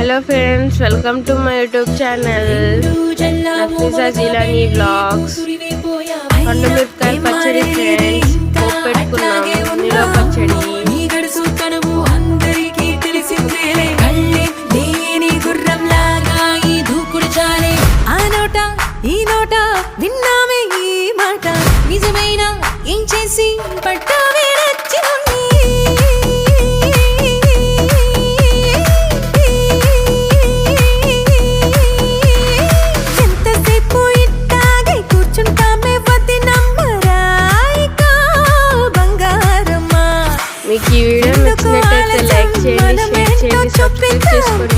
Hello friends, welcome to my YouTube channel Nafisa Jilani vlogs. పండుమిరపకాయ పచ్చడి friends, పోపు పెట్టుకున్నాము. నిలవ పచ్చడి ఈ నోట విన్నామే ఈ మాట నిజమైన ఏం చేసి పట్టావే నచ్చినుండి ఎంతసేపు ఇట్టాగే కూర్చుంటామే వది నమ్మరాయిక బంగారమ్మా. మీకు ఈ వీడియో నచ్చినట్లయితే లైక్ చేయండి, షేర్ చేయండి, సబ్స్క్రైబ్ చేసుకోండి.